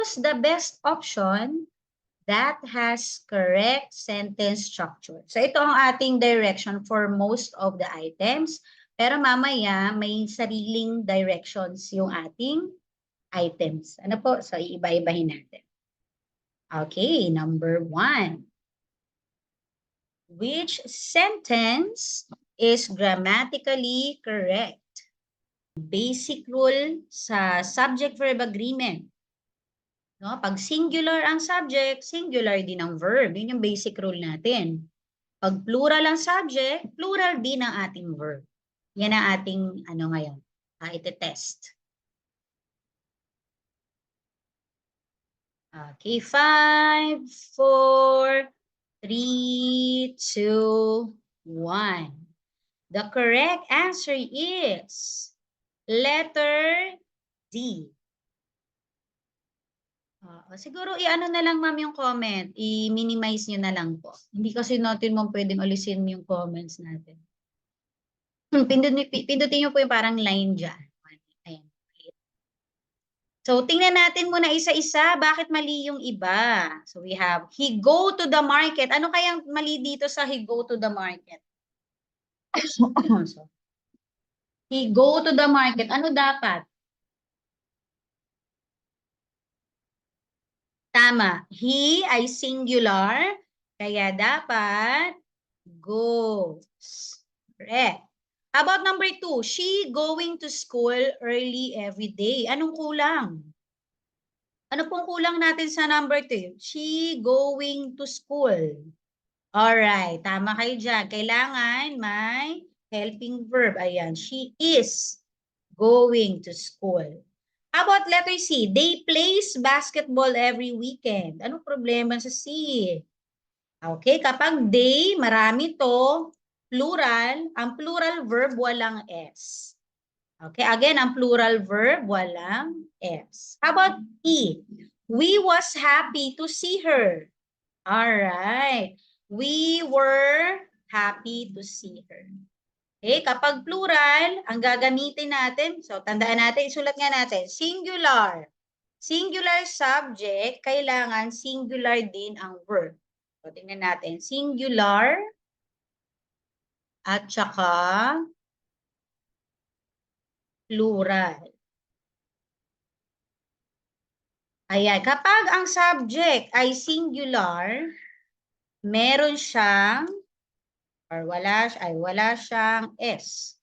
Choose the best option that has correct sentence structure. So ito ang ating direction for most of the items. Pero mamaya may sariling directions yung ating items. Ano po? So iiba-ibahin natin. Okay, number 1. Which sentence is grammatically correct? Basic rule sa subject-verb agreement. No? Pag singular ang subject, singular din ang verb. Yun yung basic rule natin. Pag plural ang subject, plural din ang ating verb. Yan ang ating ngayon, ite-test. Okay, 5, 4, 3, 2, 1. The correct answer is letter D. Siguro i-ano na lang ma'am yung comment, i-minimize nyo na lang po. Hindi kasi natin mo pwedeng alisin yung comments natin. Pindutin nyo po yung parang line dyan. Ayan. So, tingnan natin muna isa-isa. Bakit mali yung iba? So, we have, he go to the market. Ano kayang mali dito sa he go to the market? So, he go to the market. Ano dapat? Tama. He ay singular. Kaya dapat goes. Correct. How about number 2? She going to school early every day. Anong kulang? Ano pong kulang natin sa number 2? She going to school. Alright, tama kayo dyan. Kailangan may helping verb. Ayan, she is going to school. How about letter C? They plays basketball every weekend. Anong problema sa C? Okay, kapag they, marami to, plural, ang plural verb walang S. Okay, again, ang plural verb, walang S. How about E? We was happy to see her. All right. We were happy to see her. Okay, kapag plural, ang gagamitin natin, so tandaan natin, isulat nga natin, singular. Singular subject, kailangan singular din ang verb. So, tingnan natin, singular at saka plural. Ayan, kapag ang subject ay singular, meron siyang, or wala siyang S.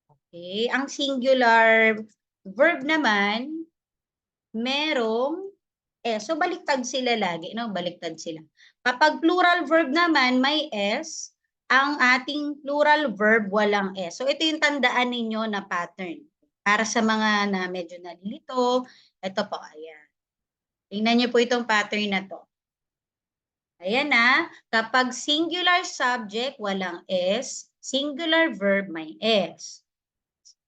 Okay, ang singular verb naman, merong S. So, baliktad sila lagi, no? Baliktad sila. Kapag plural verb naman, may S, ang ating plural verb walang S. So, ito yung tandaan ninyo na pattern. Para sa mga na medyo nalilito, ito po, ayan. Tingnan niyo po itong pattern na to. Ayan na, kapag singular subject, walang S. Singular verb, may S.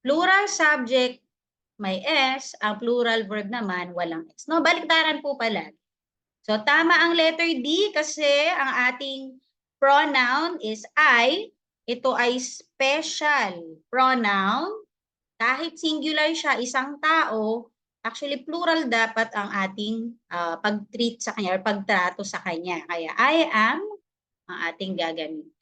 Plural subject, may S. Ang plural verb naman, walang S. No, baliktaran po pala. So, tama ang letter D kasi ang ating pronoun is I. Ito ay special pronoun. Kahit singular siya, isang tao, actually, plural dapat ang ating pag-treat sa kanya or pagtrato sa kanya. Kaya, I am ang ating gagamitin.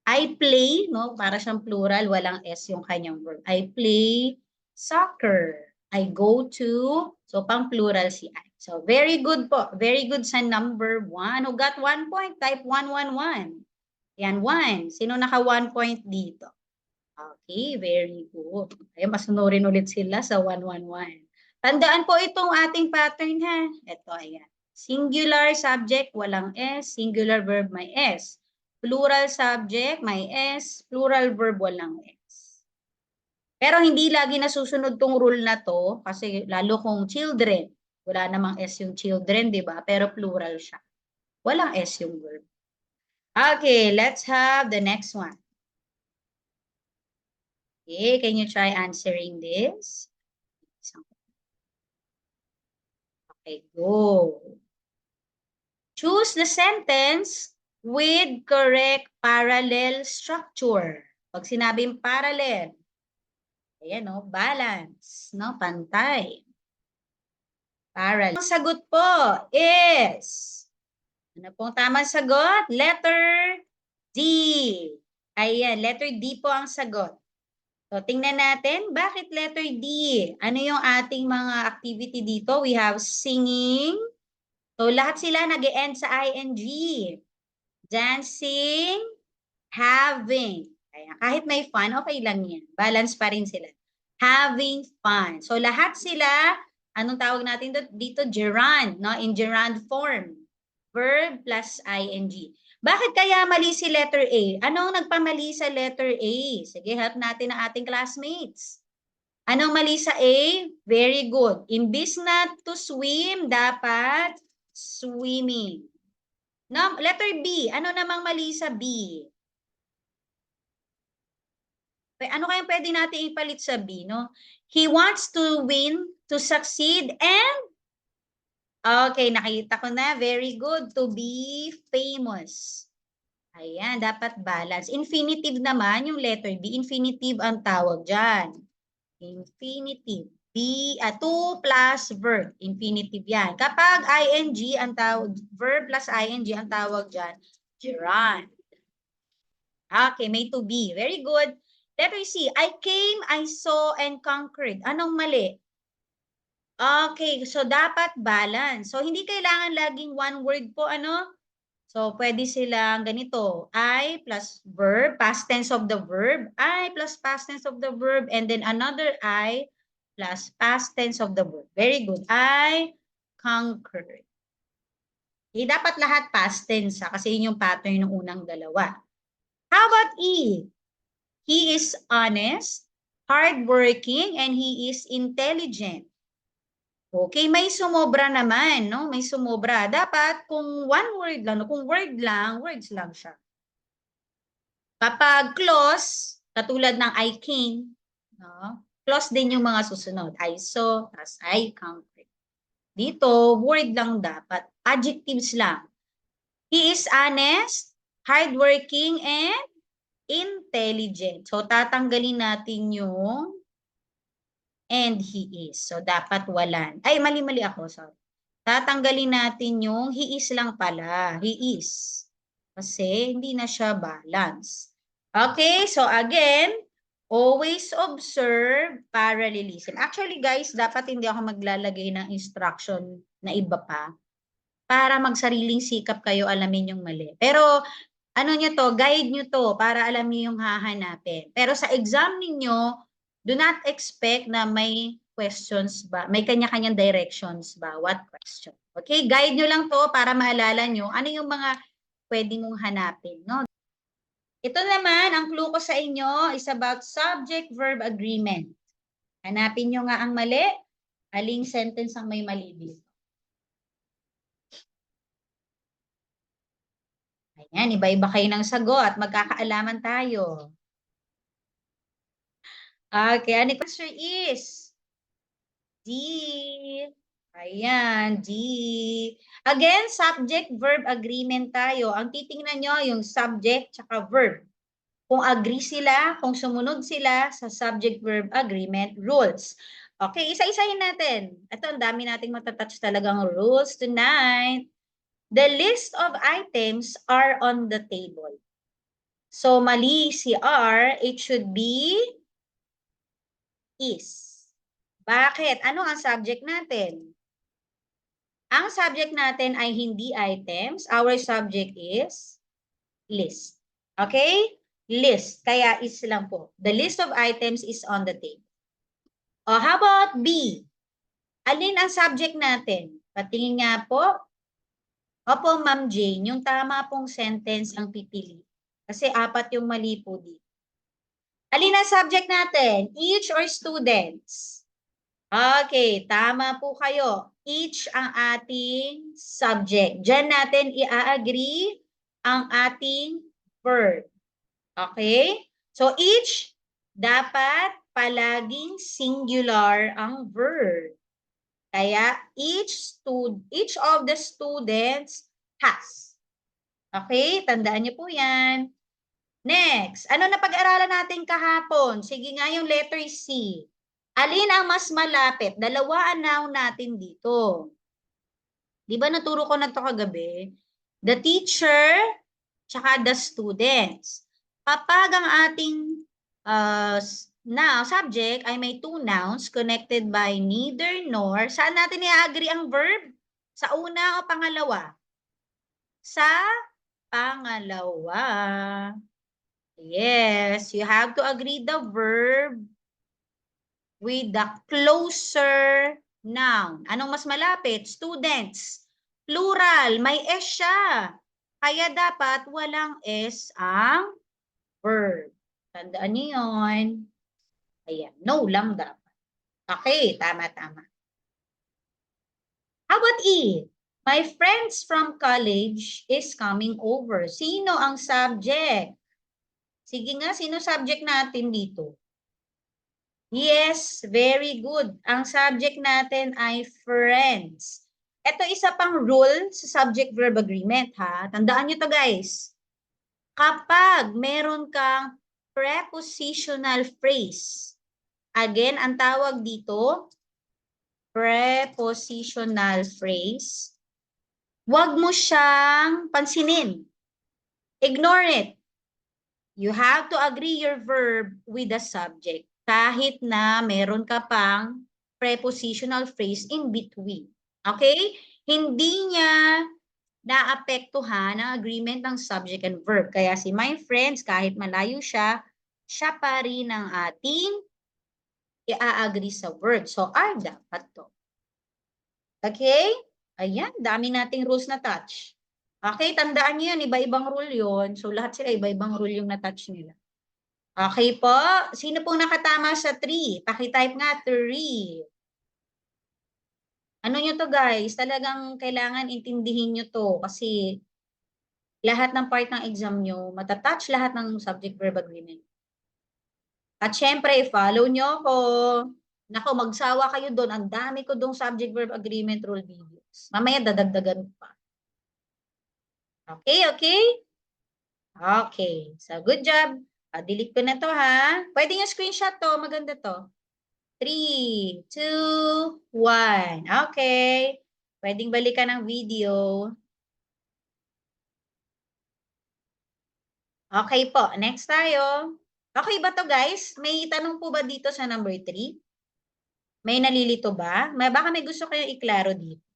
I play, no? Para siyang plural, walang S yung kanyang verb. I play soccer. I go to, so pang plural si I. So, very good po. Very good sa number 1. Who got 1 point? Type 111. Yan, 1. Sino naka 1 point dito? Okay, very good. Ay, masunurin ulit sila sa 111. Tandaan po itong ating pattern ha. Ito, ayan. Singular subject, walang S. Singular verb, may S. Plural subject, may S. Plural verb, walang S. Pero hindi lagi nasusunod tong rule na to kasi lalo kung children. Wala namang S yung children, di ba? Pero plural siya. Walang S yung verb. Okay, let's have the next one. Okay, can you try answering this? Okay, go. Choose the sentence with correct parallel structure. Pag sinabing parallel, ayan no, balance, no, pantay. Parallel. Ang sagot po is, ano pong tamang sagot? Letter D. Ayan, letter D po ang sagot. So, tingnan natin, bakit letter D? Ano yung ating mga activity dito? We have singing. So, lahat sila nag-e-end sa ing. Dancing, having. Ayan, kahit may fun, okay lang yan. Balance pa rin sila. Having fun. So, lahat sila, anong tawag natin dito? Gerund, no? In gerund form. Verb plus ing. Bakit kaya mali si letter A? Anong nagpamali sa letter A? Sige, help natin ang ating classmates. Anong mali sa A? Very good. Imbis na to swim, dapat swimming. No, letter B. Ano namang mali sa B? Ano kayang pwede natin ipalit sa B, no? He wants to win, to succeed, and okay, nakita ko na. Very good. To be famous. Ayan, dapat balance. Infinitive naman yung letter B. Infinitive ang tawag dyan. Infinitive. To plus verb. Infinitive yan. Kapag ing ang tawag, verb plus ing ang tawag dyan, gerund. Okay, may to be. Very good. Letter C. I came, I saw, and conquered. Anong mali? Okay, so dapat balance. So, hindi kailangan laging one word po, ano? So, pwede silang ganito. I plus verb, past tense of the verb. I plus past tense of the verb. And then another I plus past tense of the verb. Very good. I conquered. Dapat lahat past tense, kasi yun yung pattern ng unang dalawa. How about E? He is honest, hardworking, and he is intelligent. Okay, may sumobra naman, no? May sumobra. Dapat kung one word lang, no? Kung word lang, words lang siya. Kapag clause, katulad ng I came, no? Clause din yung mga susunod. I saw, tas I conquered. Dito, word lang dapat. Adjectives lang. He is honest, hardworking, and intelligent. So, tatanggalin natin yung and he is. So, dapat walan. Ay, mali-mali ako. Sorry. Tatanggalin natin yung he is lang pala. He is. Kasi hindi na siya balance. Okay, so again, always observe parallelism. Actually, guys, dapat hindi ako maglalagay ng instruction na iba pa para magsariling sikap kayo alamin yung mali. Pero ano nyo to, guide nyo to para alam nyo yung hahanapin. Pero sa exam ninyo, do not expect na may questions ba, may kanya-kanyang directions ba, what question. Okay, guide nyo lang to para maalala nyo ano yung mga pwede mong hanapin. No? Ito naman, ang clue ko sa inyo is about subject-verb agreement. Hanapin nyo nga ang mali, aling sentence ang may mali dito. Ayan, iba-iba kayo ng sagot. Magkakaalaman tayo. Okay, ang answer is D. Ayan, D. Again, subject-verb agreement tayo. Ang titingnan nyo, yung subject tsaka verb. Kung agree sila, kung sumunod sila sa subject-verb agreement rules. Okay, isa-isahin natin. Ito, ang dami nating matatouch talagang rules tonight. The list of items are on the table. So, mali si R, it should be is. Bakit? Ano ang subject natin? Ang subject natin ay hindi items. Our subject is list. Okay? List. Kaya is lang po. The list of items is on the table. O, how about B? Alin ang subject natin? Patingin nga po. Opo, Ma'am Jane, yung tama pong sentence ang pipili. Kasi apat yung mali po dito. Alin ang subject natin? Each or students? Okay, tama po kayo. Each ang ating subject. Diyan natin i-agree ang ating verb. Okay? So, each, dapat palaging singular ang verb. Kaya, each of the students has. Okay? Tandaan niyo po yan. Next, ano na pag-aralan natin kahapon? Sige nga yung letter C. Alin ang mas malapit? Dalawa ang noun natin dito. Di ba naturo ko na to kagabi? The teacher, tsaka the students. Kapag ang ating subject ay may two nouns connected by neither nor, saan natin i-agree ang verb? Sa una o pangalawa? Sa pangalawa. Yes, you have to agree the verb with the closer noun. Anong mas malapit? Students. Plural, may S siya. Kaya dapat walang S ang verb. Tandaan niyo yun. Ayan, no lang dapat. Okay, tama-tama. How about E? My friends from college is coming over. Sino ang subject? Sige nga, sino subject natin dito? Yes, very good. Ang subject natin ay friends. Ito isa pang rule sa subject-verb agreement, ha? Tandaan nyo to, guys. Kapag meron kang prepositional phrase, again, ang tawag dito, prepositional phrase, huwag mo siyang pansinin. Ignore it. You have to agree your verb with the subject. Kahit na meron ka pang prepositional phrase in between. Okay? Hindi niya naapektuhan ang agreement ng subject and verb. Kaya si my friends, kahit malayo siya, siya pa rin ang ating i-agree sa verb. So, are dapat to. Okay? Ayan, dami nating rules na touch. Okay, tandaan niyo yun, iba-ibang rule yun. So, lahat sila iba-ibang rule yung na-touch nila. Okay po. Sino pong nakatama sa 3? Pakitype nga 3. Ano nyo to guys? Talagang kailangan intindihin nyo to kasi lahat ng part ng exam nyo, matatouch lahat ng subject-verb agreement. At syempre, follow nyo ko. Nako, magsawa kayo doon. Ang dami ko doong subject-verb agreement rule videos. Mamaya dadagdagan ko pa. Okay, okay? Okay. So, good job. Delete ko na to ha. Pwede nyo screenshot to. Maganda to. 3, 2, 1. Okay. Pwedeng balikan ang video. Okay po. Next tayo. Okay ba to guys? May tanong po ba dito sa number 3? May nalilito ba? Baka may gusto kayo iklaro dito.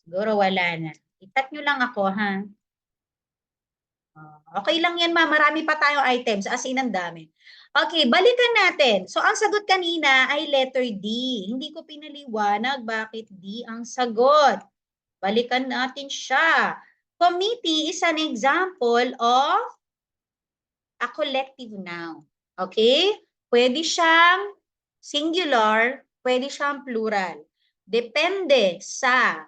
Siguro wala na. Itat nyo lang ako ha. Okay lang yan ma. Marami pa tayong items. As in ang dami. Okay, balikan natin. So, ang sagot kanina ay letter D. Hindi ko pinaliwanag bakit D ang sagot. Balikan natin siya. Committee is an example of a collective noun. Okay? Pwede siyang singular, pwede siyang plural. Depende sa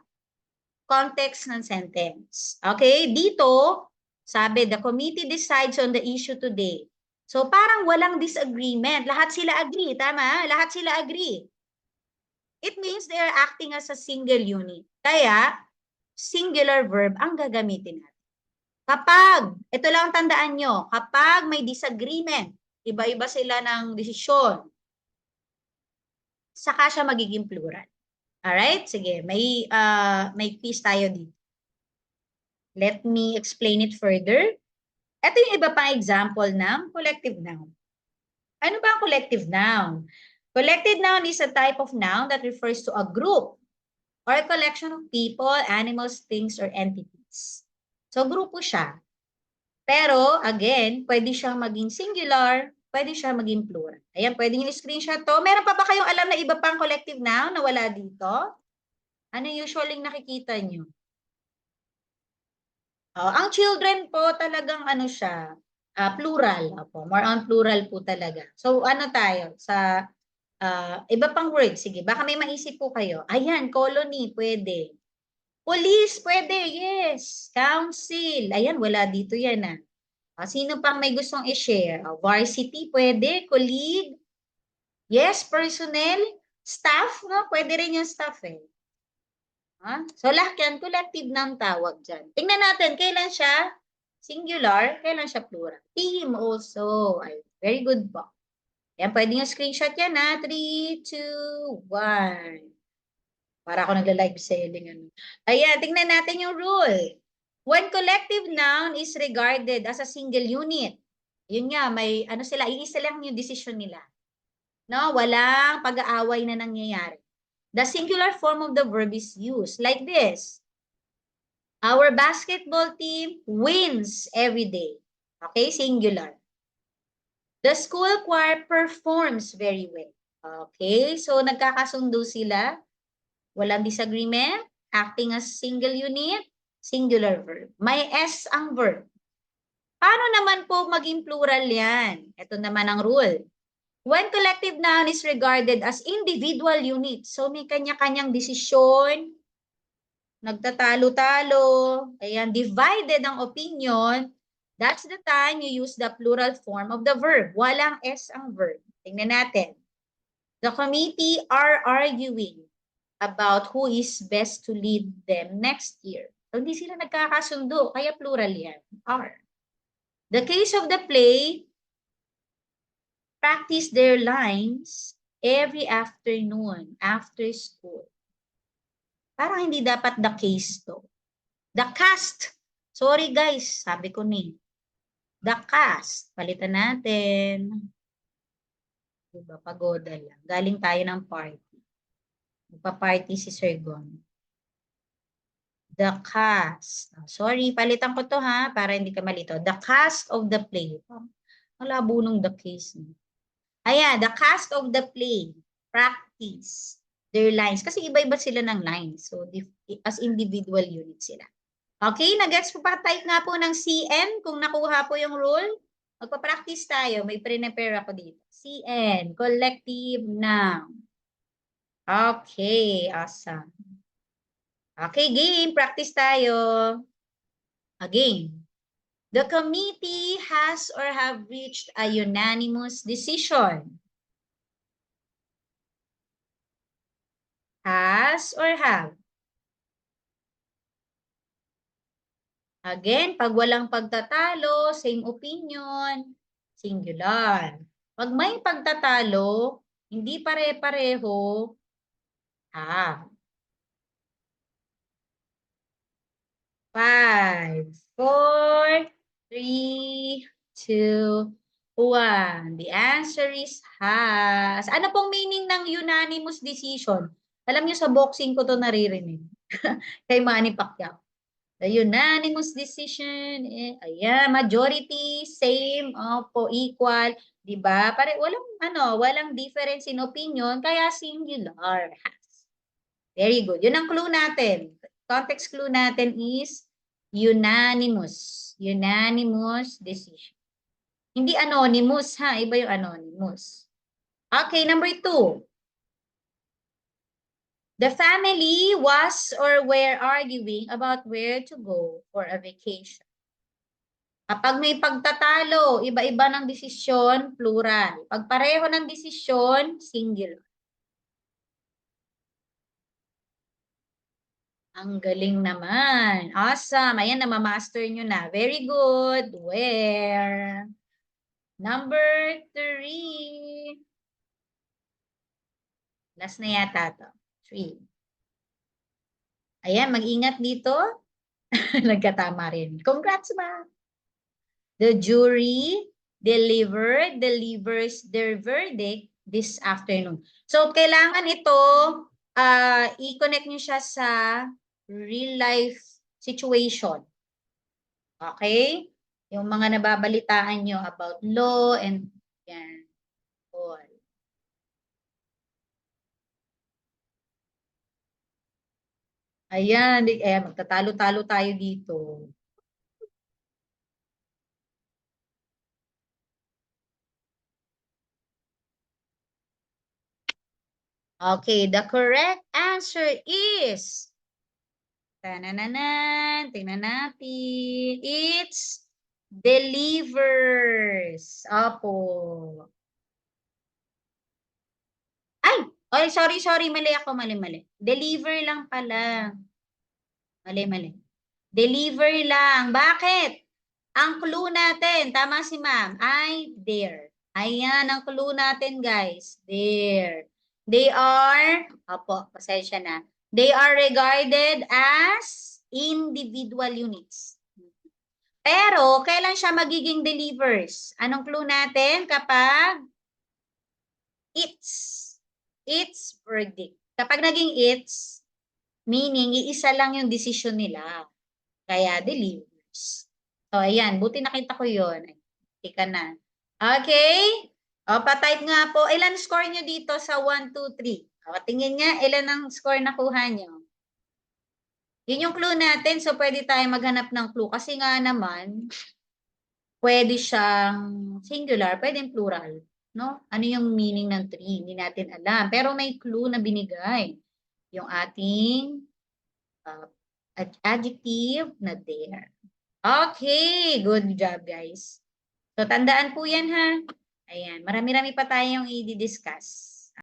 context ng sentence. Okay? Dito, sabi, the committee decides on the issue today. So, parang walang disagreement. Lahat sila agree. Tama? Lahat sila agree. It means they are acting as a single unit. Kaya, singular verb ang gagamitin natin. Kapag, ito lang tandaan nyo, kapag may disagreement, iba-iba sila ng desisyon, saka siya magiging plural. Alright? Sige, may quiz tayo dito. Let me explain it further. Ito yung iba pang example ng collective noun. Ano ba ang collective noun? Collective noun is a type of noun that refers to a group or a collection of people, animals, things, or entities. So, grupo siya. Pero, again, pwede siyang maging singular, pwede siyang maging plural. Ayan, pwede nyo screenshot to. Meron pa ba kayong alam na iba pang collective noun na wala dito? Ano usually nakikita nyo? Ang children po talagang ano siya, plural. More on plural po talaga. So ano tayo sa iba pang words? Sige, baka may maisip po kayo. Ayan, colony, pwede. Police, pwede, yes. Council, ayan, wala dito yan sino pang may gustong i-share? Varsity, pwede. Colleague, yes. Personnel, staff, no? Pwede rin yung staff So, lahat yan, collective ng tawag dyan. Tingnan natin, kailan siya singular, kailan siya plural. Team also. Ay, very good po. Yan, pwede nyo screenshot yan ha. 3, 2, 1. Para ako nagla-live selling. Ano. Ayan, tingnan natin yung rule. When collective noun is regarded as a single unit, yun nga, may ano sila, iisa lang yung decision nila. No, walang pag-aaway na nangyayari. The singular form of the verb is used like this. Our basketball team wins every day. Okay, singular. The school choir performs very well. Okay, so nagkakasundo sila. Walang disagreement. Acting as single unit, singular verb. May S ang verb. Paano naman po maging plural yan? Ito naman ang rule. When collective noun is regarded as individual unit, so may kanya-kanyang desisyon, nagtatalo-talo, ayan, divided ang opinion, that's the time you use the plural form of the verb. Walang S ang verb. Tingnan natin. The committee are arguing about who is best to lead them next year. So, hindi sila nagkakasundo, kaya plural yan, are. The case of the play, practice their lines every afternoon after school. Parang hindi dapat the case to. The cast. Sorry guys, sabi ko ni. The cast. Palitan natin. Diba, pagoda lang. Galing tayo ng party. Magpa-party si Sir Gon. The cast. Sorry, palitan ko to ha, para hindi ka malito. The cast of the play. Malabo nung the case. Ayan, the cast of the play. Practice their lines. Kasi iba-iba sila ng lines. So, as individual unit sila. Okay, nag-gets po pa type nga po ng CN kung nakuha po yung rule. Magpa-practice tayo. May prepare ako dito. CN, collective noun. Okay, awesome. Okay, game. Practice tayo. Again. The committee has or have reached a unanimous decision. Has or have. Again, pag walang pagtatalo, same opinion, singular. Pag may pagtatalo, hindi pare-pareho, have. 5, 4, 3, 2, 1. The answer is has. Ano pong meaning ng unanimous decision? Alam niyo sa boxing ko to naririnig. Kay Manny Pacquiao. The unanimous decision, ayan, majority, same, opo, equal, di ba? Pare, walang difference in opinion, kaya singular has. Very good. Yun ang clue natin. Context clue natin is unanimous. Unanimous decision. Hindi anonymous, ha? Iba yung anonymous. Okay, number 2. The family was or were arguing about where to go for a vacation. Kapag may pagtatalo, iba-iba ng desisyon, plural. Pag pareho ng desisyon, singular. Ang galing naman. Awesome. Ayan, namamaster nyo na. Very good. Where? Number 3. Last na yata to. 3. Ayan, mag-ingat dito. Nagkatama rin. Congrats, ma. The jury delivers their verdict this afternoon. So, kailangan ito, i-connect nyo siya sa real life situation. Okay? Yung mga nababalitaan nyo about law and yan. All. Ayan, magtatalo-talo tayo dito. Okay, the correct answer is tanananan, tingnan natin. It's delivers. Opo. Ay, sorry, mali ako, mali. Deliver lang pala. Mali. Deliver lang. Bakit? Ang clue natin, tama si ma'am, ay there. Ayan, ang clue natin, guys. There. They are, opo, pasensya na. They are regarded as individual units. Pero, kailan siya magiging delivers? Anong clue natin? Kapag it's verdict. Kapag naging it's, meaning, iisa lang yung decision nila. Kaya delivers. So, ayan. Buti nakita ko yun. Tika na. Okay? O, pa-type nga po. Ilan score nyo dito sa 1, 2, 3? O, tingin nga, ilan ang score na kuha nyo? Yun yung clue natin. So, pwede tayo maghanap ng clue. Kasi nga naman, pwede siyang singular, pwede plural. No? Ano yung meaning ng 3? Hindi natin alam. Pero may clue na binigay. Yung ating uh, adjective na there. Okay, good job guys. So tandaan po yan ha. Ayan, marami-rami pa tayong i-discuss.